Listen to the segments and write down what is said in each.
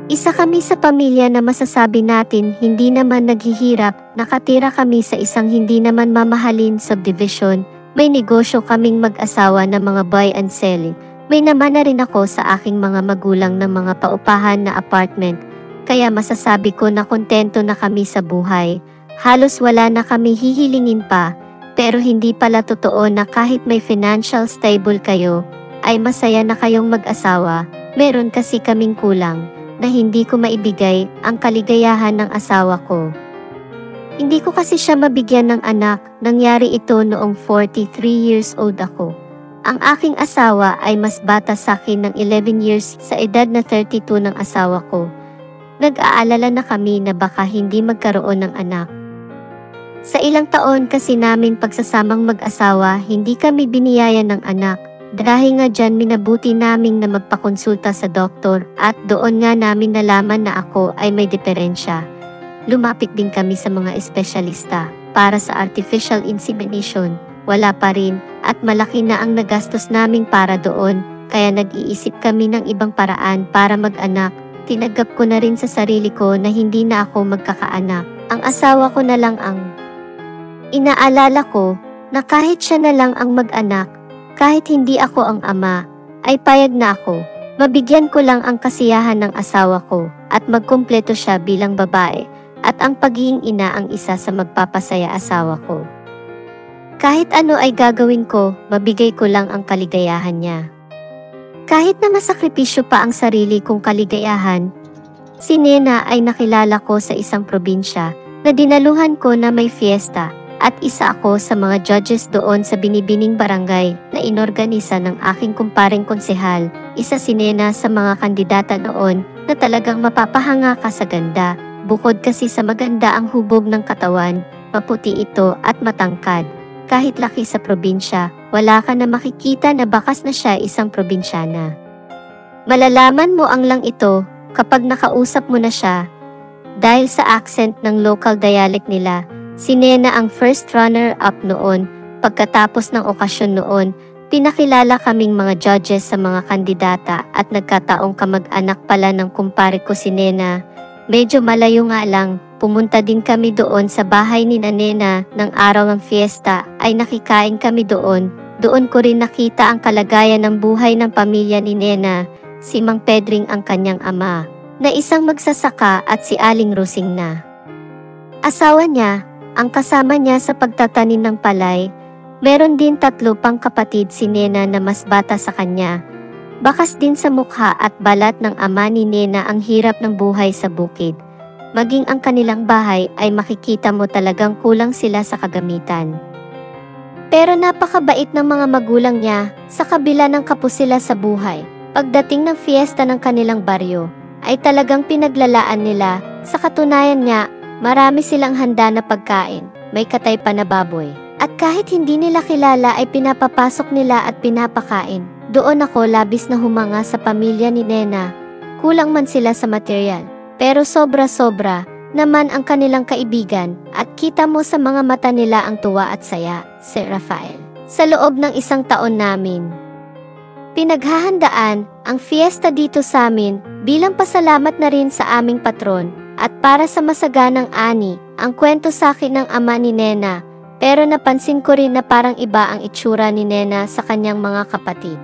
Isa kami sa pamilya na masasabi natin hindi naman naghihirap, nakatira kami sa isang hindi naman mamahalin subdivision, may negosyo kaming mag-asawa na mga buy and selling. May naman na rin ako sa aking mga magulang ng mga paupahan na apartment, kaya masasabi ko na kontento na kami sa buhay. Halos wala na kami hihilingin pa, pero hindi pala totoo na kahit may financial stable kayo, ay masaya na kayong mag-asawa. Meron kasi kaming kulang na hindi ko maibigay ang kaligayahan ng asawa ko. Hindi ko kasi siya mabigyan ng anak, nangyari ito noong 43 years old ako. Ang aking asawa ay mas bata sa akin ng 11 years sa edad na 32 ng asawa ko. Nag-aalala na kami na baka hindi magkaroon ng anak. Sa ilang taon kasi namin pagsasamang mag-asawa, hindi kami biniyaya ng anak. Dahil nga dyan minabuti naming na magpakonsulta sa doktor at doon nga namin nalaman na ako ay may diferensya. Lumapit din kami sa mga espesyalista para sa artificial insemination. Wala pa rin at malaki na ang nagastos naming para doon, kaya nag-iisip kami ng ibang paraan para mag-anak. Tinagap ko na rin sa sarili ko na hindi na ako magkakaanak. Ang asawa ko na lang ang inaalala ko na kahit siya na lang ang mag-anak, kahit hindi ako ang ama, ay payag na ako. Mabigyan ko lang ang kasiyahan ng asawa ko at magkumpleto siya bilang babae at ang pagiging ina ang isa sa magpapasaya asawa ko. Kahit ano ay gagawin ko, mabigay ko lang ang kaligayahan niya. Kahit na masakripisyo pa ang sarili kong kaligayahan, si Nena ay nakilala ko sa isang probinsya na dinaluhan ko na may fiesta. At isa ako sa mga judges doon sa binibining barangay na inorganisa ng aking kumparing konsehal. Isa si Nena sa mga kandidata noon na talagang mapapahanga ka sa ganda. Bukod kasi sa maganda ang hubog ng katawan, maputi ito at matangkad. Kahit laki sa probinsya, wala ka na makikita na bakas na siya isang probinsyana. Malalaman mo ang lang ito kapag nakausap mo na siya. Dahil sa accent ng local dialect nila, si Nena ang first runner-up noon. Pagkatapos ng okasyon noon, pinakilala kaming mga judges sa mga kandidata at nagkataong kamag-anak pala ng kumpare ko si Nena. Medyo malayo nga lang, pumunta din kami doon sa bahay ni Nena ng araw ng fiesta ay nakikain kami doon. Doon ko rin nakita ang kalagayan ng buhay ng pamilya ni Nena, si Mang Pedring ang kanyang ama, na isang magsasaka at si Aling Rosing na asawa niya. Ang kasama niya sa pagtatanim ng palay, meron din 3 pang kapatid si Nena na mas bata sa kanya. Bakas din sa mukha at balat ng ama ni Nena ang hirap ng buhay sa bukid. Maging ang kanilang bahay ay makikita mo talagang kulang sila sa kagamitan. Pero napakabait ng mga magulang niya sa kabila ng kapos sila sa buhay. Pagdating ng fiesta ng kanilang baryo, ay talagang pinaglalaan nila. Sa katunayan nga, marami silang handa na pagkain, may katay pa na baboy. At kahit hindi nila kilala ay pinapapasok nila at pinapakain. Doon ako labis na humanga sa pamilya ni Nena. Kulang man sila sa material, pero sobra-sobra naman ang kanilang kaibigan at kita mo sa mga mata nila ang tuwa at saya, Sir Rafael. Sa loob ng 1 taon namin, pinaghahandaan ang fiesta dito sa amin bilang pasalamat na rin sa aming patron. At para sa masaganang ani, ang kwento sa akin ng ama ni Nena, pero napansin ko rin na parang iba ang itsura ni Nena sa kanyang mga kapatid.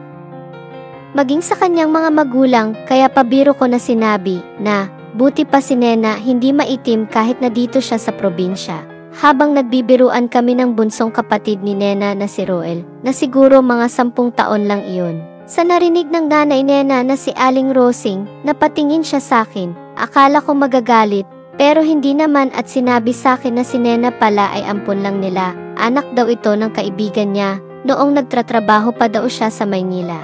Maging sa kanyang mga magulang, kaya pabiro ko na sinabi na buti pa si Nena hindi maitim kahit na dito siya sa probinsya. Habang nagbibiruan kami ng bunsong kapatid ni Nena na si Roel, na siguro mga 10 taon lang iyon. Sa narinig ng nanay Nena na si Aling Rosing, napatingin siya sa akin. Akala ko magagalit, pero hindi naman at sinabi sa akin na si Nena pala ay ampon lang nila. Anak daw ito ng kaibigan niya, noong nagtratrabaho pa daw siya sa Maynila.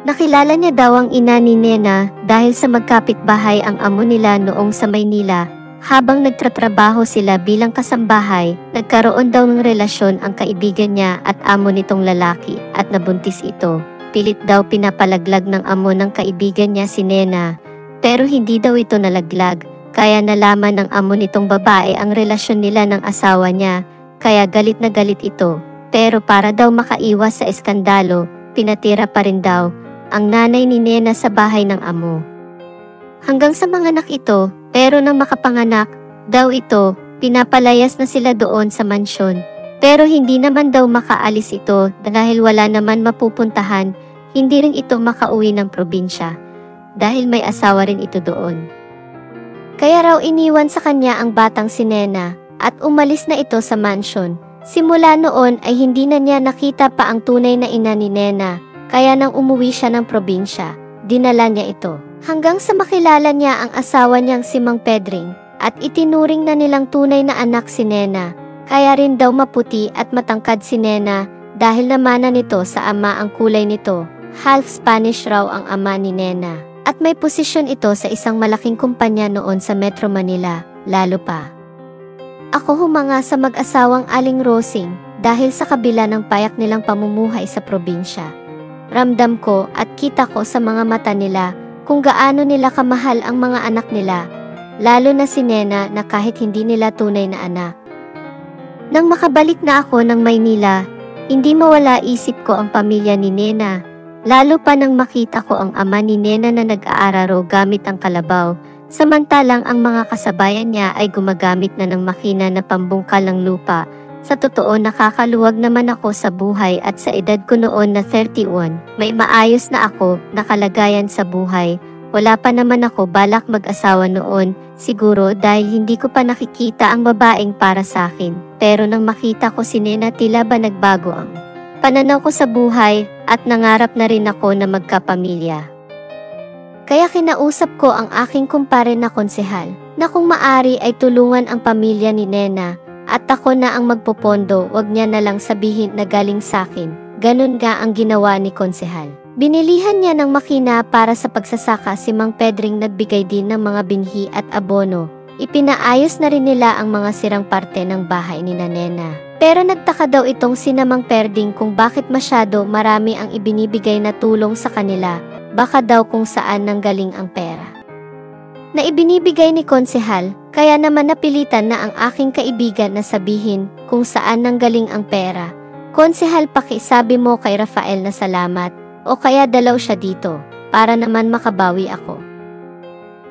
Nakilala niya daw ang ina ni Nena dahil sa magkapitbahay ang amo nila noong sa Maynila. Habang nagtratrabaho sila bilang kasambahay, nagkaroon daw ng relasyon ang kaibigan niya at amo nitong lalaki at nabuntis ito. Pilit daw pinapalaglag ng amo ng kaibigan niya si Nena. Pero hindi daw ito nalaglag, kaya nalaman ng amo nitong babae ang relasyon nila ng asawa niya, kaya galit na galit ito. Pero para daw makaiwas sa eskandalo, pinatira pa rin daw ang nanay ni Nena sa bahay ng amo. Hanggang sa manganak ito, pero nang makapanganak daw ito, pinapalayas na sila doon sa mansyon. Pero hindi naman daw makaalis ito dahil wala naman mapupuntahan, hindi rin ito makauwi ng probinsya. Dahil may asawa rin ito doon. Kaya raw iniwan sa kanya ang batang si Nena at umalis na ito sa mansion. Simula noon ay hindi na niya nakita pa ang tunay na ina ni Nena, kaya nang umuwi siya ng probinsya, dinala niya ito. Hanggang sa makilala niya ang asawa niyang si Mang Pedring at itinuring na nilang tunay na anak si Nena. Kaya rin daw maputi at matangkad si Nena dahil namana nito sa ama ang kulay nito. Half Spanish raw ang ama ni Nena. At may posisyon ito sa isang malaking kumpanya noon sa Metro Manila, lalo pa. Ako humanga sa mag-asawang Aling Rosing dahil sa kabila ng payak nilang pamumuhay sa probinsya. Ramdam ko at kita ko sa mga mata nila kung gaano nila kamahal ang mga anak nila, lalo na si Nena na kahit hindi nila tunay na anak. Nang makabalik na ako ng Maynila, hindi mawala isip ko ang pamilya ni Nena. Lalo pa nang makita ko ang ama ni Nena na nag-aararo gamit ang kalabaw, samantalang ang mga kasabayan niya ay gumagamit na ng makina na pambungkal ng lupa. Sa totoo nakakaluwag naman ako sa buhay at sa edad ko noon na 31, may maayos na ako na kalagayan sa buhay. Wala pa naman ako balak mag-asawa noon, siguro dahil hindi ko pa nakikita ang babaeng para sa akin. Pero nang makita ko si Nena tila ba nagbago ang pananaw ko sa buhay at nangarap na rin ako na magkapamilya. Kaya kinausap ko ang aking kumpare na konsehal na kung maari ay tulungan ang pamilya ni Nena at ako na ang magpopondo, wag niya na lang sabihin na galing sakin. Ganun nga ang ginawa ni konsehal. Binilihan niya ng makina para sa pagsasaka si Mang Pedring, nagbigay din ng mga binhi at abono. Ipinaayos na rin nila ang mga sirang parte ng bahay ni Nena. Pero nagtaka daw itong si Mang Pedring kung bakit masyado marami ang ibinibigay na tulong sa kanila, baka daw kung saan nanggaling ang pera na ibinibigay ni konsehal, kaya naman napilitan na ang aking kaibigan na sabihin kung saan nanggaling ang pera. Konsehal, pakisabi mo kay Rafael na salamat, o kaya dalaw siya dito, para naman makabawi ako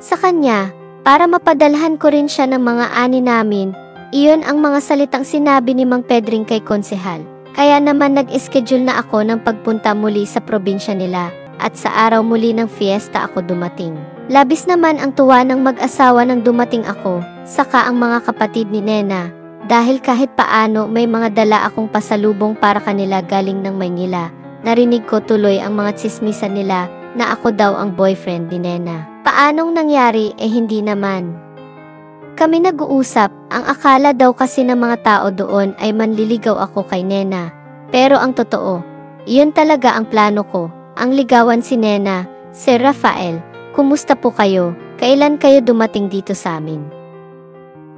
sa kanya, para mapadalhan ko rin siya ng mga ani namin. Iyon ang mga salitang sinabi ni Mang Pedring kay konsehal. Kaya naman nag-schedule na ako ng pagpunta muli sa probinsya nila, at sa araw muli ng fiesta ako dumating. Labis naman ang tuwa ng mag-asawa nang dumating ako, saka ang mga kapatid ni Nena, dahil kahit paano may mga dala akong pasalubong para kanila galing ng Maynila. Narinig ko tuloy ang mga tsismisan nila na ako daw ang boyfriend ni Nena. Paanong nangyari? Hindi naman kami nag-uusap. Ang akala daw kasi ng mga tao doon ay manliligaw ako kay Nena. Pero ang totoo, iyon talaga ang plano ko, ang ligawan si Nena. Sir Rafael, kumusta po kayo? Kailan kayo dumating dito sa amin?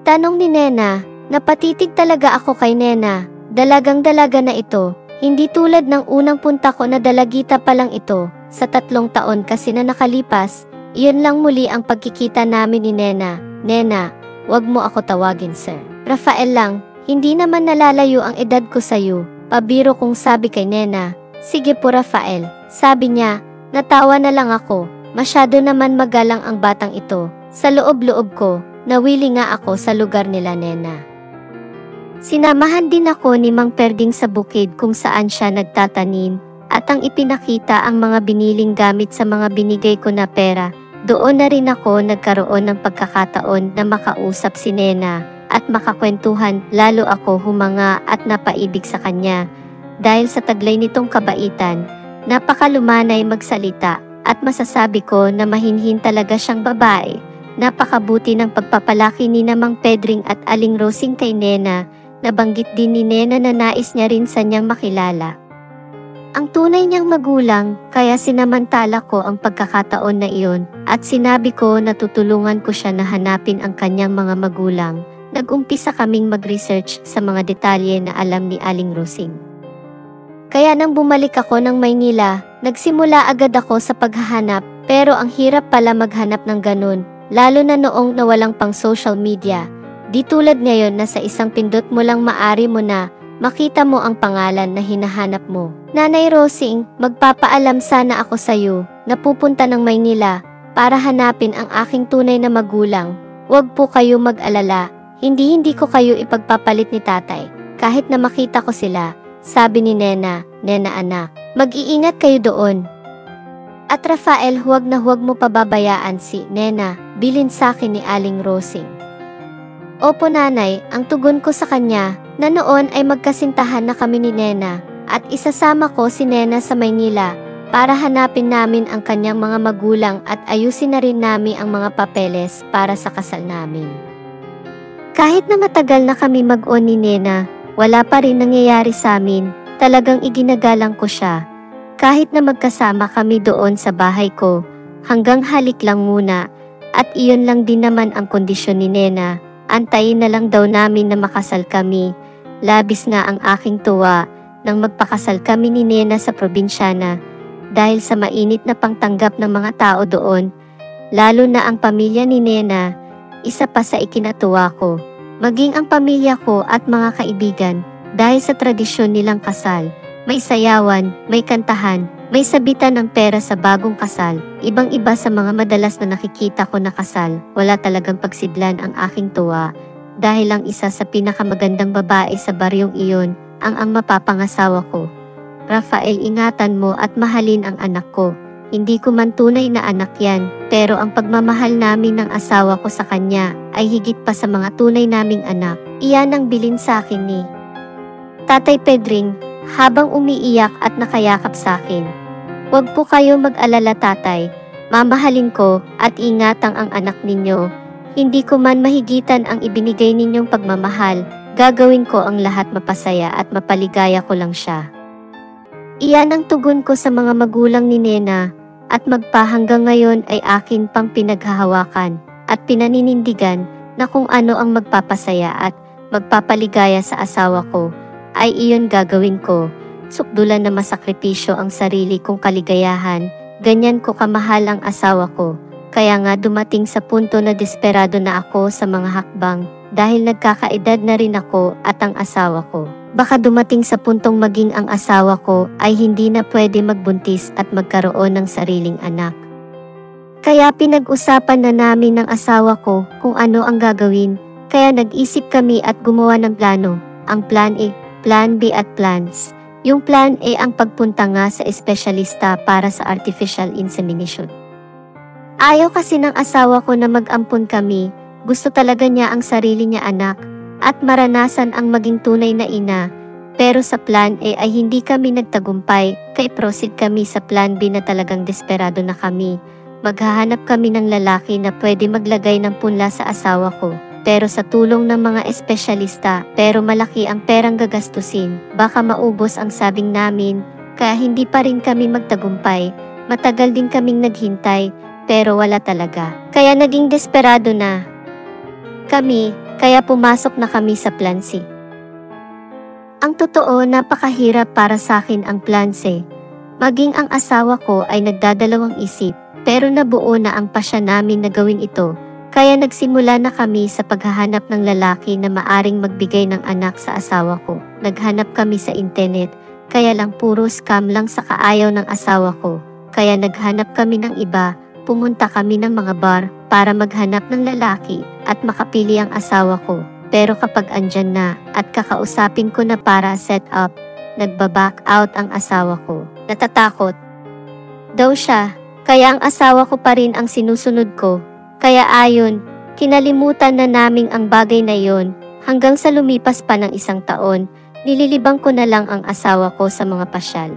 Tanong ni Nena. Napatitig talaga ako kay Nena. Dalagang-dalaga na ito. Hindi tulad ng unang punta ko na dalagita pa lang ito. Sa 3 taon kasi na nakalipas, iyon lang muli ang pagkikita namin ni Nena. Nena, wag mo ako tawagin sir. Rafael lang, hindi naman nalalayo ang edad ko sa'yo. Pabiro kong sabi kay Nena. Sige po Rafael, sabi niya. Natawa na lang ako. Masyado naman magalang ang batang ito. Sa loob-loob ko, nawili nga ako sa lugar nila Nena. Sinamahan din ako ni Mang Perding sa bukid kung saan siya nagtatanim, at ang ipinakita ang mga biniling gamit sa mga binigay ko na pera. Doon na rin ako nagkaroon ng pagkakataon na makausap si Nena at makakwentuhan, lalo ako humanga at napaibig sa kanya. Dahil sa taglay nitong kabaitan, napakalumanay magsalita at masasabi ko na mahinhin talaga siyang babae. Napakabuti ng pagpapalaki ni Mang Pedring at Aling Rosing kay Nena. Nabanggit din ni Nena na nais niya rin sa niyang makilala ang tunay niyang magulang, kaya sinamantala ko ang pagkakataon na iyon at sinabi ko na tutulungan ko siya na hanapin ang kanyang mga magulang. Nag-umpisa kaming mag-research sa mga detalye na alam ni Aling Rosing. Kaya nang bumalik ako ng Maynila, nagsimula agad ako sa paghahanap, pero ang hirap pala maghanap ng ganun, lalo na noong nawalang pang social media. Di tulad ngayon na sa isang pindot mo lang maari mo na makita mo ang pangalan na hinahanap mo. Nanay Rosing, magpapaalam sana ako sa iyo na pupunta ng Maynila para hanapin ang aking tunay na magulang. Huwag po kayo mag-alala, hindi ko kayo ipagpapalit ni tatay, kahit na makita ko sila, sabi ni Nena. Nena anak, mag-iingat kayo doon. At Rafael, huwag na huwag mo pababayaan si Nena, bilin sa akin ni Aling Rosing. Opo nanay, ang tugon ko sa kanya, na noon ay magkasintahan na kami ni Nena, at isasama ko si Nena sa Maynila, para hanapin namin ang kanyang mga magulang at ayusin na rin namin ang mga papeles para sa kasal namin. Kahit na matagal na kami mag-on ni Nena, wala pa rin nangyayari sa amin, talagang iginagalang ko siya. Kahit na magkasama kami doon sa bahay ko, hanggang halik lang muna, at iyon lang din naman ang kondisyon ni Nena, antayin na lang daw namin na makasal kami. Labis nga ang aking tuwa, nang magpakasal kami ni Nena sa probinsyana, dahil sa mainit na pangtanggap ng mga tao doon, lalo na ang pamilya ni Nena, isa pa sa ikinatuwa ko, maging ang pamilya ko at mga kaibigan, dahil sa tradisyon nilang kasal. May sayawan, may kantahan, may sabitan ng pera sa bagong kasal. Ibang-iba sa mga madalas na nakikita ko na kasal. Wala talagang pagsidlan ang aking tuwa. Dahil ang isa sa pinakamagandang babae sa baryong iyon, ang mapapangasawa ko. Rafael, ingatan mo at mahalin ang anak ko. Hindi ko man tunay na anak yan, pero ang pagmamahal namin ng asawa ko sa kanya ay higit pa sa mga tunay naming anak. Iyan ang bilin sa akin ni Tatay Pedring, habang umiiyak at nakayakap sa akin. Huwag po kayo mag-alala tatay, mamahalin ko at ingatang ang anak ninyo. Hindi ko man mahigitan ang ibinigay ninyong pagmamahal, gagawin ko ang lahat mapasaya at mapaligaya ko lang siya. Iyan ang tugon ko sa mga magulang ni Nena, at magpahanggang ngayon ay akin pang pinaghahawakan at pinaninindigan na kung ano ang magpapasaya at magpapaligaya sa asawa ko, ay iyon gagawin ko. Sukdulan na masakripisyo ang sarili kong kaligayahan, ganyan ko kamahal ang asawa ko. Kaya nga dumating sa punto na desperado na ako sa mga hakbang, dahil nagkakaedad na rin ako at ang asawa ko. Baka dumating sa puntong maging ang asawa ko ay hindi na pwede magbuntis at magkaroon ng sariling anak. Kaya pinag-usapan na namin ng asawa ko kung ano ang gagawin, kaya nag-isip kami at gumawa ng plano. Ang plan A, Plan B at Plans. Yung Plan A ang pagpunta nga sa espesyalista para sa artificial insemination. Ayaw kasi ng asawa ko na mag-ampon kami, gusto talaga niya ang sarili niya anak, at maranasan ang maging tunay na ina. Pero sa Plan A ay hindi kami nagtagumpay, kaya proceed kami sa Plan B na talagang desperado na kami. Maghahanap kami ng lalaki na pwede maglagay ng punla sa asawa ko. Pero sa tulong ng mga espesyalista, pero malaki ang perang gagastusin, baka maubos ang sabing namin, kaya hindi pa rin kami magtagumpay. Matagal din kaming naghintay, pero wala talaga. Kaya naging desperado na kami, kaya pumasok na kami sa Plan C. Ang totoo, napakahirap para sa akin ang Plan C. Maging ang asawa ko ay nagdadalawang isip, pero nabuo na ang pasya namin na gawin ito. Kaya nagsimula na kami sa paghahanap ng lalaki na maaring magbigay ng anak sa asawa ko. Naghanap kami sa internet, kaya lang puro scam lang sa kaayaw ng asawa ko. Kaya naghanap kami ng iba, pumunta kami ng mga bar para maghanap ng lalaki at makapili ang asawa ko. Pero kapag andyan na at kakausapin ko na para set up, nagbaback out ang asawa ko. Natatakot daw siya, kaya ang asawa ko pa rin ang sinusunod ko. Kaya ayon, kinalimutan na naming ang bagay na yon, hanggang sa lumipas pa ng 1 taon, nililibang ko na lang ang asawa ko sa mga pasyal.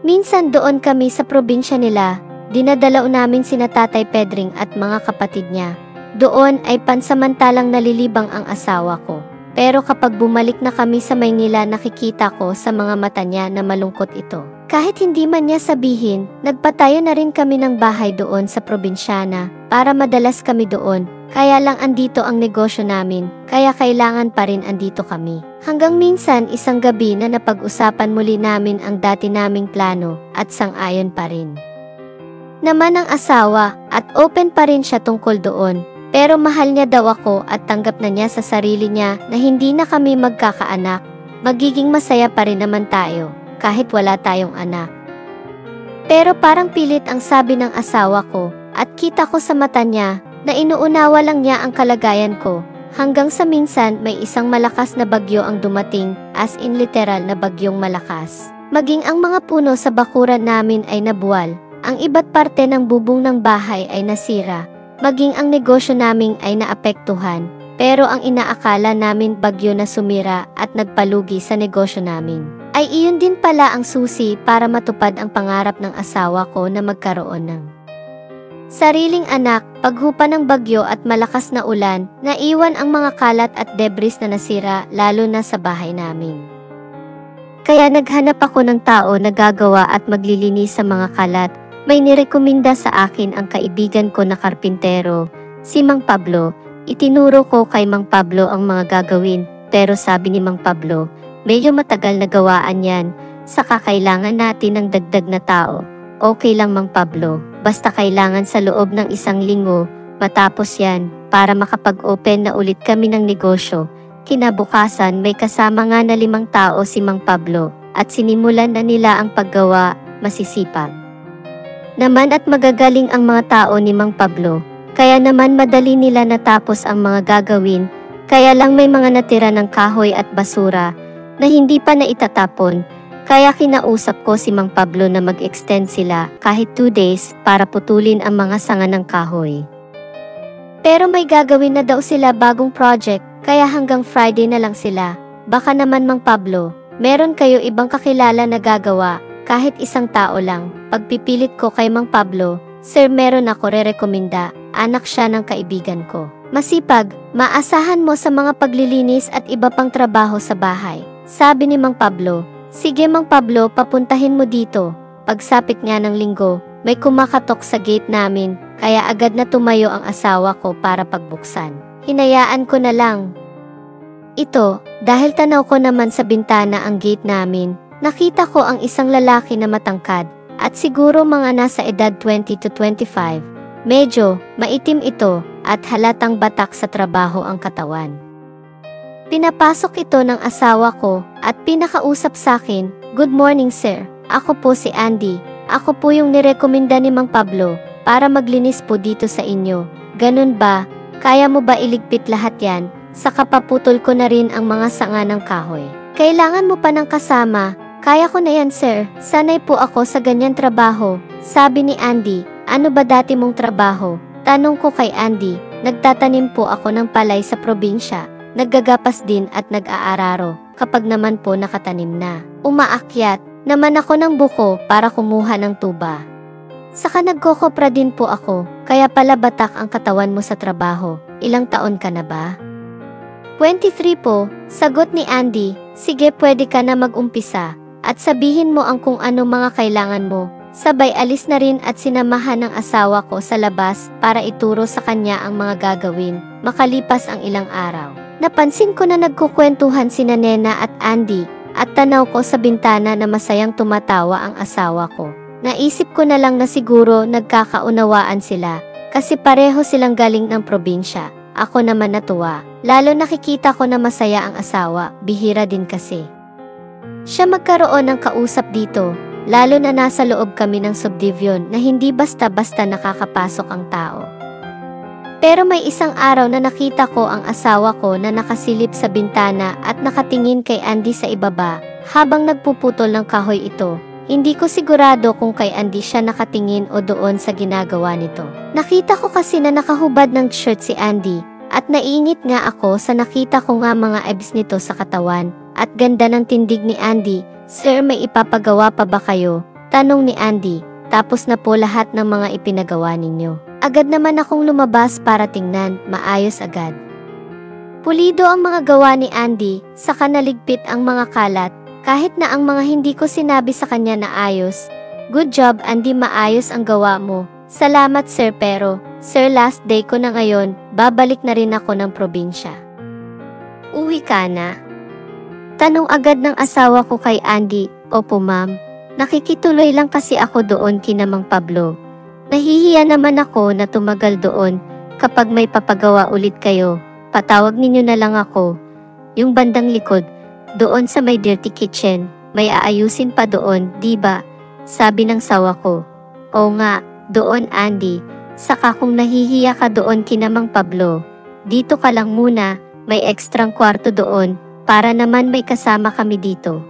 Minsan doon kami sa probinsya nila, dinadalaw namin sina Tatay Pedring at mga kapatid niya. Doon ay pansamantalang nalilibang ang asawa ko. Pero kapag bumalik na kami sa Maynila, nakikita ko sa mga mata niya na malungkot ito. Kahit hindi man niya sabihin, nagpatayo na rin kami ng bahay doon sa probinsyana para madalas kami doon. Kaya lang andito ang negosyo namin, kaya kailangan pa rin andito kami. Hanggang minsan isang gabi na napag-usapan muli namin ang dati naming plano at sang-ayon pa rin naman ang asawa at open pa rin siya tungkol doon. Pero mahal niya daw ako at tanggap na niya sa sarili niya na hindi na kami magkakaanak. Magiging masaya pa rin naman tayo kahit wala tayong anak. Pero parang pilit ang sabi ng asawa ko At kita ko sa mata niya na inuunawa lang niya ang kalagayan ko. Hanggang sa minsan may isang malakas na bagyo ang dumating, as in literal na bagyong malakas. Maging ang mga puno sa bakuran namin ay nabuwal. Ang iba't parte ng bubong ng bahay ay nasira. Maging ang negosyo naming ay naapektuhan. Pero ang inaakala namin bagyo na sumira at nagpalugi sa negosyo namin, ay iyon din pala ang susi para matupad ang pangarap ng asawa ko na magkaroon ng sariling anak. Paghupa ng bagyo at malakas na ulan, naiwan ang mga kalat at debris na nasira lalo na sa bahay namin. Kaya naghanap ako ng tao na gagawa at maglilinis sa mga kalat. May nirekomenda sa akin ang kaibigan ko na karpintero, si Mang Pablo. Itinuro ko kay Mang Pablo ang mga gagawin, pero sabi ni Mang Pablo, medyo matagal na gawaan yan, saka kailangan natin ng dagdag na tao. Okay lang Mang Pablo, basta kailangan sa loob ng 1 linggo, matapos yan, para makapag-open na ulit kami ng negosyo. Kinabukasan may kasama nga na 5 tao si Mang Pablo, at sinimulan na nila ang paggawa. Masisipag naman at magagaling ang mga tao ni Mang Pablo, kaya naman madali nila natapos ang mga gagawin. Kaya lang may mga natira ng kahoy at basura na hindi pa naitatapon. Kaya kinausap ko si Mang Pablo na mag-extend sila kahit 2 days para putulin ang mga sanga ng kahoy. Pero may gagawin na daw sila bagong project, kaya hanggang Friday na lang sila. Baka naman Mang Pablo, meron kayo ibang kakilala na gagawa, kahit 1 tao lang. Pagpipilit ko kay Mang Pablo, Sir, meron ako rerekomenda, anak siya ng kaibigan ko. Masipag, maasahan mo sa mga paglilinis at iba pang trabaho sa bahay. Sabi ni Mang Pablo. Sige Mang Pablo, papuntahin mo dito. Pagsapit nga ng linggo, may kumakatok sa gate namin, kaya agad na tumayo ang asawa ko para pagbuksan. Hinayaan ko na lang ito, dahil tanaw ko naman sa bintana ang gate namin. Nakita ko ang isang lalaki na matangkad, at siguro mga nasa edad 20 to 25. Medyo maitim ito, at halatang batak sa trabaho ang katawan. Pinapasok ito ng asawa ko at pinakausap sa akin, "Good morning sir, ako po si Andy. Ako po yung nirekomenda ni Mang Pablo para maglinis po dito sa inyo. Ganun ba? Kaya mo ba iligpit lahat yan? Saka paputol ko na rin ang mga sanga ng kahoy. Kailangan mo pa ng kasama." "Kaya ko na yan sir, sanay po ako sa ganyan trabaho." Sabi ni Andy. "Ano ba dati mong trabaho?" Tanong ko kay Andy. "Nagtatanim po ako ng palay sa probinsya. Naggagapas din at nag-aararo, kapag naman po nakatanim na. Umaakyat naman ako ng buko para kumuha ng tuba. Saka nagkokopra din po ako, kaya pala batak ang katawan mo sa trabaho. Ilang taon ka na ba?" 23 po, sagot ni Andy. "Sige, pwede ka na mag-umpisa, at sabihin mo ang kung ano mga kailangan mo." Sabay alis na rin at sinamahan ng asawa ko sa labas para ituro sa kanya ang mga gagawin. Makalipas ang ilang araw, napansin ko na nagkukwentuhan sina Nena at Andy, at tanaw ko sa bintana na masayang tumatawa ang asawa ko. Naisip ko na lang na siguro nagkakaunawaan sila, kasi pareho silang galing ng probinsya. Ako naman natuwa, lalo nakikita ko na masaya ang asawa, bihira din kasi siya magkaroon ng kausap dito, lalo na nasa loob kami ng subdivision na hindi basta-basta nakakapasok ang tao. Pero may isang araw na nakita ko ang asawa ko na nakasilip sa bintana at nakatingin kay Andy sa ibaba, habang nagpuputol ng kahoy ito. Hindi ko sigurado kung kay Andy siya nakatingin o doon sa ginagawa nito. Nakita ko kasi na nakahubad ng shirt si Andy, at naiingit nga ako sa nakita ko nga mga abs nito sa katawan, at ganda ng tindig ni Andy. "Sir, may ipapagawa pa ba kayo?" tanong ni Andy. "Tapos na po lahat ng mga ipinagawa ninyo." Agad naman akong lumabas para tingnan, maayos agad. Pulido ang mga gawa ni Andy, saka naligpit ang mga kalat, kahit na ang mga hindi ko sinabi sa kanya na ayos. "Good job Andy, maayos ang gawa mo." "Salamat sir, pero sir, last day ko na ngayon, babalik na rin ako ng probinsya." "Uwi ka na?" tanong agad ng asawa ko kay Andy. "Opo ma'am, nakikituloy lang kasi ako doon kina Mang Pablo. Nahihiya naman ako na tumagal doon. Kapag may papagawa ulit kayo, patawag ninyo na lang ako. Yung bandang likod, doon sa may dirty kitchen, may aayusin pa doon, di ba?" sabi ng sawa ko. "Oo nga, doon Andy. Saka kung nahihiya ka doon kina Mang Pablo, dito ka lang muna, may ekstrang kwarto doon, para naman may kasama kami dito.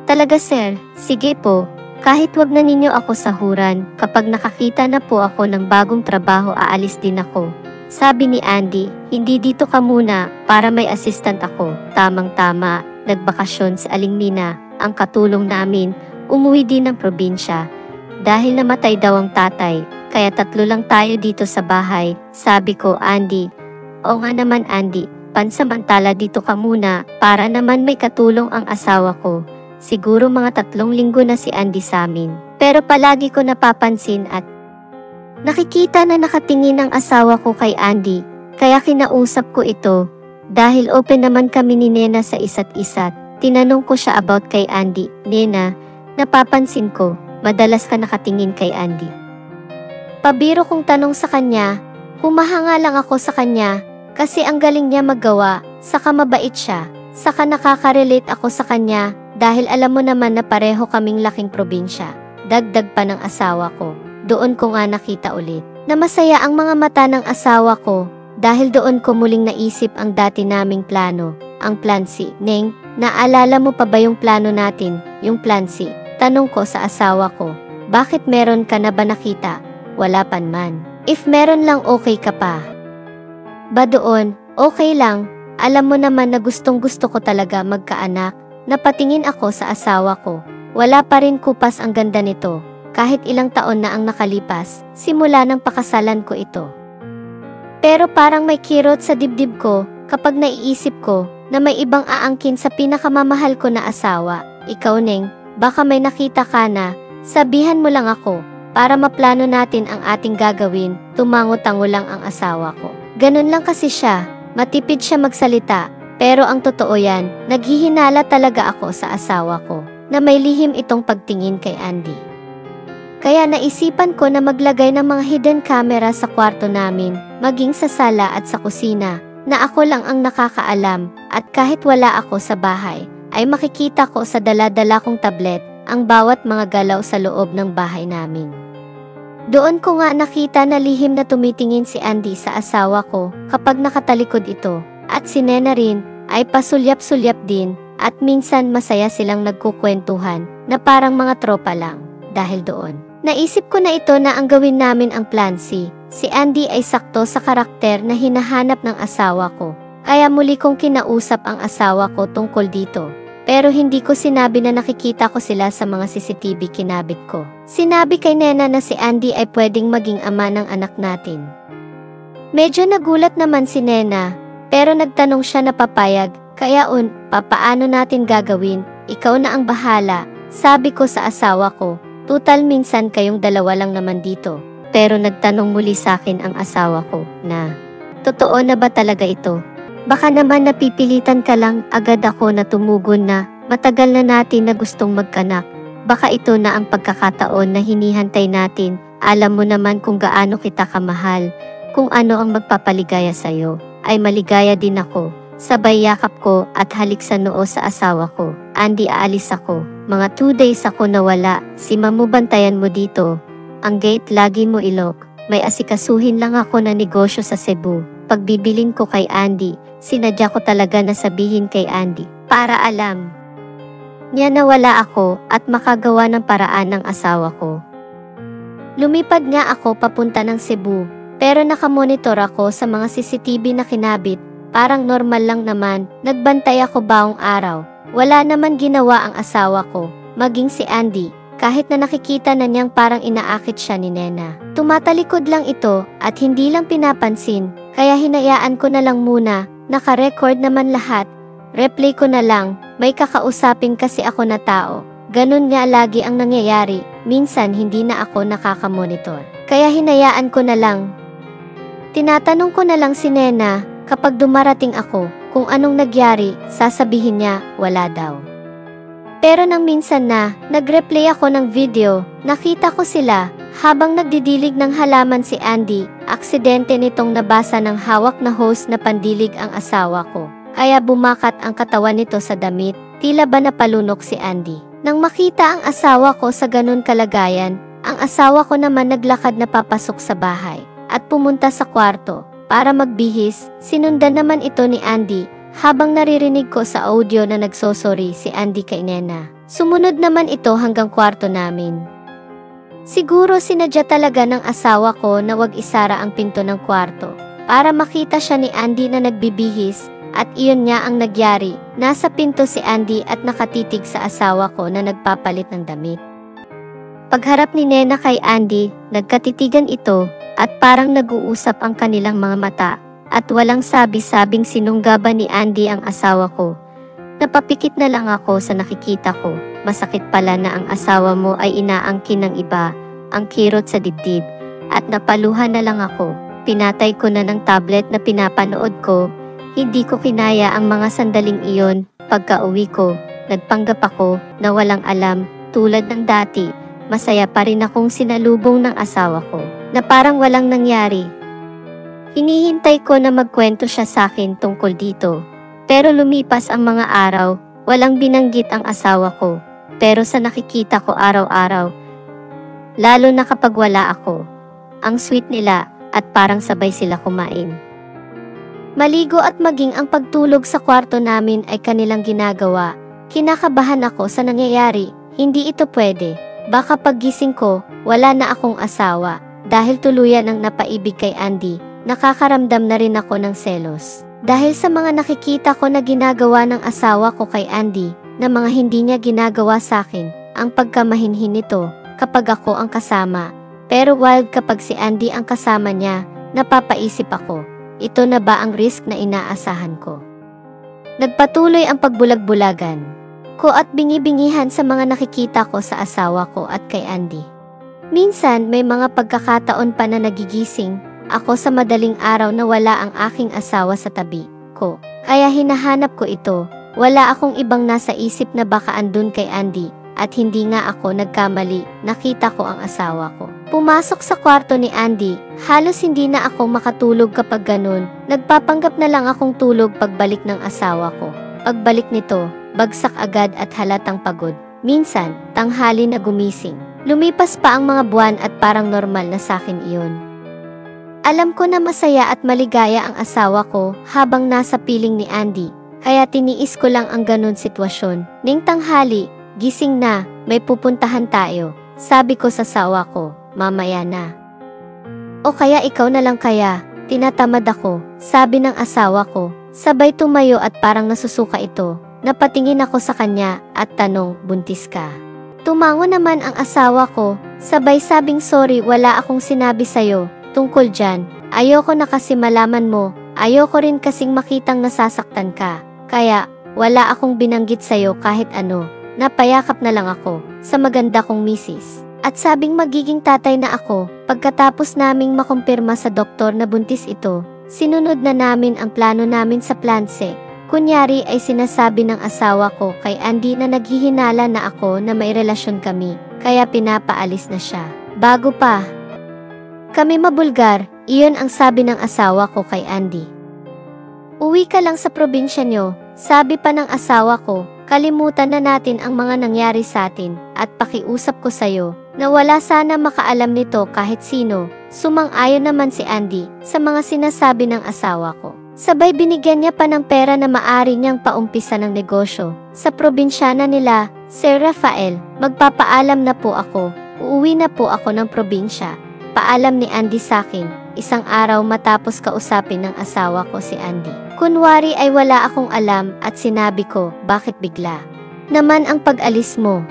Talaga sir, sige po, kahit wag na ninyo ako sahuran, kapag nakakita na po ako ng bagong trabaho aalis din ako. Sabi ni Andy, hindi dito ka muna, para may assistant ako. Tamang-tama, nagbakasyon si Aling Mina, ang katulong namin, umuwi din ng probinsya. Dahil namatay daw ang tatay, kaya 3 lang tayo dito sa bahay. Sabi ko, Andy, o nga naman Andy, pansamantala dito ka muna, para naman may katulong ang asawa ko. Siguro mga 3 linggo na si Andy sa amin. Pero palagi ko napapansin at nakikita na nakatingin ang asawa ko kay Andy, kaya kinausap ko ito. Dahil open naman kami ni Nena sa isa't isa, tinanong ko siya about kay Andy. Nena, napapansin ko, madalas ka nakatingin kay Andy. Pabiro kong tanong sa kanya, humahanga lang ako sa kanya, kasi ang galing niya magawa, saka mabait siya, saka nakaka-relate ako sa kanya, dahil alam mo naman na pareho kaming laking probinsya. Dagdag pa ng asawa ko. Doon ko nga nakita ulit na masaya ang mga mata ng asawa ko, dahil doon ko muling naisip ang dati naming plano, ang Plan C. Neng, naalala mo pa ba yung plano natin, yung Plan C? Tanong ko sa asawa ko, bakit meron ka na ba nakita? Wala pa man. If meron lang okay ka pa. Ba doon, okay lang, alam mo naman na gustong gusto ko talaga magkaanak. Napatingin ako sa asawa ko. Wala pa rin kupas ang ganda nito. Kahit ilang taon na ang nakalipas, simula ng pakasalan ko ito. Pero parang may kirot sa dibdib ko, kapag naiisip ko, na may ibang aangkin sa pinakamamahal ko na asawa. Ikaw Neng, baka may nakita ka na, sabihan mo lang ako, para maplano natin ang ating gagawin. Tumango-tango lang ang asawa ko. Ganun lang kasi siya, matipid siya magsalita. Pero ang totoo yan, naghihinala talaga ako sa asawa ko, na may lihim itong pagtingin kay Andy. Kaya naisipan ko na maglagay ng mga hidden camera sa kwarto namin, maging sa sala at sa kusina, na ako lang ang nakakaalam, at kahit wala ako sa bahay, ay makikita ko sa dala-dala kong tablet, ang bawat mga galaw sa loob ng bahay namin. Doon ko nga nakita na lihim na tumitingin si Andy sa asawa ko, kapag nakatalikod ito. At si Nena rin, ay pasulyap-sulyap din, at minsan masaya silang nagkukwentuhan, na parang mga tropa lang. Dahil doon, naisip ko na ito na ang gawin namin ang Plan C. Si Andy ay sakto sa karakter na hinahanap ng asawa ko, kaya muli kong kinausap ang asawa ko tungkol dito. Pero hindi ko sinabi na nakikita ko sila sa mga CCTV kinabit ko. Sinabi kay Nena na si Andy ay pwedeng maging ama ng anak natin. Medyo nagulat naman si Nena, pero nagtanong siya na papayag, kaya papaano natin gagawin? Ikaw na ang bahala, sabi ko sa asawa ko, tutal minsan kayong dalawa lang naman dito. Pero nagtanong muli sa akin ang asawa ko na, totoo na ba talaga ito? Baka naman napipilitan ka lang. Agad ako na tumugon na, matagal na natin na gustong magkanak. Baka ito na ang pagkakataon na hinihantay natin, alam mo naman kung gaano kita kamahal, kung ano ang magpapaligaya sa'yo. Ay maligaya din ako, sabay yakap ko at halik sa noo sa asawa ko. Andy, aalis ako. Mga 2 days ako nawala, si Mamu bantayan mo dito. Ang gate lagi mo ilok. May asikasuhin lang ako na negosyo sa Cebu. Pagbibiling ko kay Andy, sinadya ko talaga na sabihin kay Andy, para alam niya na wala ako at makagawa ng paraan ng asawa ko. Lumipad nga ako papunta ng Cebu. Pero nakamonitor ako sa mga CCTV na kinabit, parang normal lang naman, nagbantay ako baong araw. Wala naman ginawa ang asawa ko, maging si Andy, kahit na nakikita na niyang parang inaakit siya ni Nena. Tumatalikod lang ito at hindi lang pinapansin, kaya hinayaan ko na lang muna, naka-record naman lahat. Replay ko na lang, may kakausapin kasi ako na tao. Ganun nga lagi ang nangyayari, minsan hindi na ako nakakamonitor. Kaya hinayaan ko na lang. Tinatanong ko na lang si Nena, kapag dumarating ako, kung anong nagyari, sasabihin niya, wala daw. Pero nang minsan na, nag-replay ako ng video, nakita ko sila, habang nagdidilig ng halaman si Andy, aksidente nitong nabasa ng hawak na hose na pandilig ang asawa ko. Kaya bumakat ang katawan nito sa damit, tila ba napalunok si Andy. Nang makita ang asawa ko sa ganun kalagayan, Ang asawa ko naman naglakad na papasok sa bahay at pumunta sa kwarto para magbihis. Sinundan naman ito ni Andy habang naririnig ko sa audio na nagsosori si Andy kay Nena. Sumunod naman ito hanggang kwarto namin. Siguro sinadya talaga ng asawa ko na wag isara ang pinto ng kwarto para makita siya ni Andy na nagbibihis at iyon nga ang nagyari. Nasa pinto si Andy at nakatitig sa asawa ko na nagpapalit ng damit. Pagharap ni Nena kay Andy, nagkatitigan ito at parang nag-uusap ang kanilang mga mata at walang sabi-sabing sinungga ba ni Andy ang asawa ko. Napapikit na lang ako sa nakikita ko. Masakit pala na ang asawa mo ay inaangkin ng iba, ang kirot sa dibdib, at napaluhan na lang ako. Pinatay ko na ng tablet na pinapanood ko. Hindi ko kinaya ang mga sandaling iyon. Pagka-uwi ko, nagpanggap ako na walang alam. Tulad ng dati, masaya pa rin akong sinalubong ng asawa ko, na parang walang nangyari. Hinihintay ko na magkwento siya sa akin tungkol dito. Pero lumipas ang mga araw, walang binanggit ang asawa ko. Pero sa nakikita ko araw-araw, lalo na kapag wala ako, ang sweet nila at parang sabay sila kumain. Maligo at maging ang pagtulog sa kwarto namin ay kanilang ginagawa. Kinakabahan ako sa nangyayari, hindi ito pwede. Baka paggising ko, wala na akong asawa. Dahil tuluyan ang napaibig kay Andy, nakakaramdam na rin ako ng selos. Dahil sa mga nakikita ko na ginagawa ng asawa ko kay Andy, na mga hindi niya ginagawa sa akin, ang pagkamahinhin nito, kapag ako ang kasama. Pero wild kapag si Andy ang kasama niya, napapaisip ako, ito na ba ang risk na inaasahan ko? Nagpatuloy ang pagbulag-bulagan ko at bingi-bingihan sa mga nakikita ko sa asawa ko at kay Andy. Minsan may mga pagkakataon pa na nagigising ako sa madaling araw na wala ang aking asawa sa tabi ko. Kaya hinahanap ko ito. Wala akong ibang nasa isip na baka andun kay Andy at hindi nga ako nagkamali. Nakita ko ang asawa ko. Pumasok sa kwarto ni Andy. Halos hindi na ako makatulog kapag ganun. Nagpapanggap na lang akong tulog pagbalik ng asawa ko. Pagbalik nito, bagsak agad at halatang pagod. Minsan, tanghali na gumising. Lumipas pa ang mga buwan at parang normal na sakin iyon. Alam ko na masaya at maligaya ang asawa ko habang nasa piling ni Andy, kaya tiniis ko lang ang ganun sitwasyon. Ning tanghali, gising na, may pupuntahan tayo. Sabi ko sa asawa ko, mamaya na. O kaya ikaw na lang kaya, tinatamad ako, sabi ng asawa ko. Sabay tumayo at parang nasusuka ito. Napatingin ako sa kanya at tanong, buntis ka? Tumango naman ang asawa ko, sabay sabing sorry wala akong sinabi sa'yo. Tungkol dyan, ayoko na kasi malaman mo, ayoko rin kasing makitang nasasaktan ka. Kaya, wala akong binanggit sa'yo kahit ano. Napayakap na lang ako sa maganda kong misis. At sabing magiging tatay na ako, pagkatapos naming makumpirma sa doktor na buntis ito, sinunod na namin ang plano namin sa planse. Kunyari ay sinasabi ng asawa ko kay Andy na naghihinala na ako na may relasyon kami, kaya pinapaalis na siya. Bago pa kami mabulgar, iyon ang sabi ng asawa ko kay Andy. Uwi ka lang sa probinsya nyo, sabi pa ng asawa ko, kalimutan na natin ang mga nangyari sa atin at pakiusap ko sa'yo na wala sana makaalam nito kahit sino. Sumang-ayon naman si Andy sa mga sinasabi ng asawa ko. Sabay binigyan niya pa ng pera na maari niyang paumpisa ng negosyo. Sa probinsyana nila, Sir Rafael, magpapaalam na po ako, uuwi na po ako ng probinsya. Paalam ni Andy sa akin, isang araw matapos kausapin ng asawa ko si Andy. Kunwari ay wala akong alam at sinabi ko, bakit bigla naman ang pag-alis mo?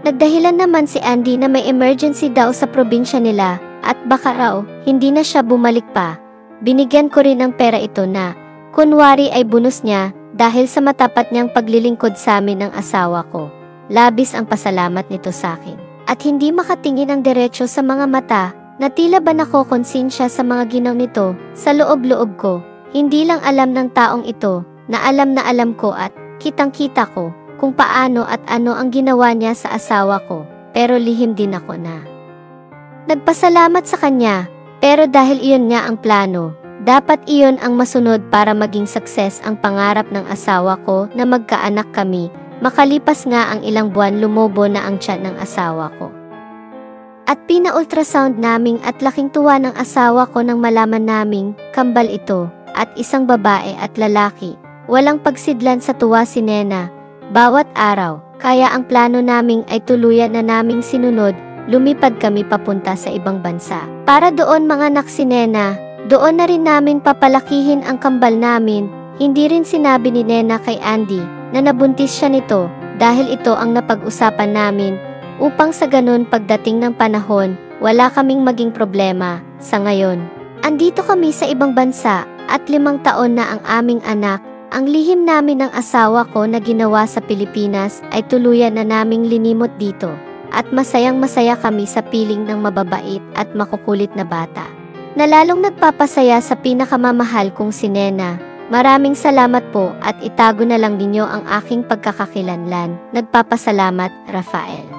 Nagdahilan naman si Andy na may emergency daw sa probinsya nila at baka raw, hindi na siya bumalik pa. Binigyan ko rin ng pera ito na, kunwari ay bonus niya dahil sa matapat niyang paglilingkod sa amin ng asawa ko. Labis ang pasalamat nito sa akin. At hindi makatingin ang diretsyo sa mga mata, na tila ba nakokonsensya sa mga ginaw nito, sa loob-loob ko, hindi lang alam ng taong ito, na alam ko at kitang-kita ko, kung paano at ano ang ginawa niya sa asawa ko, pero lihim din ako na nagpasalamat sa kanya, pero dahil iyon nga ang plano, dapat iyon ang masunod para maging success ang pangarap ng asawa ko na magkaanak kami. Makalipas nga ang ilang buwan lumobo na ang tiyan ng asawa ko. At pina-ultrasound naming at laking tuwa ng asawa ko nang malaman naming kambal ito at isang babae at lalaki. Walang pagsidlan sa tuwa si Nena bawat araw, kaya ang plano naming ay tuluyan na naming sinunod. Lumipad kami papunta sa ibang bansa. Para doon manganak si Nena, doon na rin namin papalakihin ang kambal namin. Hindi rin sinabi ni Nena kay Andy na nabuntis siya nito dahil ito ang napag-usapan namin upang sa ganun pagdating ng panahon, wala kaming maging problema. Sa ngayon, andito kami sa ibang bansa at 5 taon na ang aming anak. Ang lihim namin ng asawa ko na ginawa sa Pilipinas ay tuluyan na naming linimot dito. At masayang-masaya kami sa piling ng mababait at makukulit na bata. Nalalong nagpapasaya sa pinakamamahal kong si Nena. Maraming salamat po at itago na lang ninyo ang aking pagkakakilanlan. Nagpapasalamat, Rafael.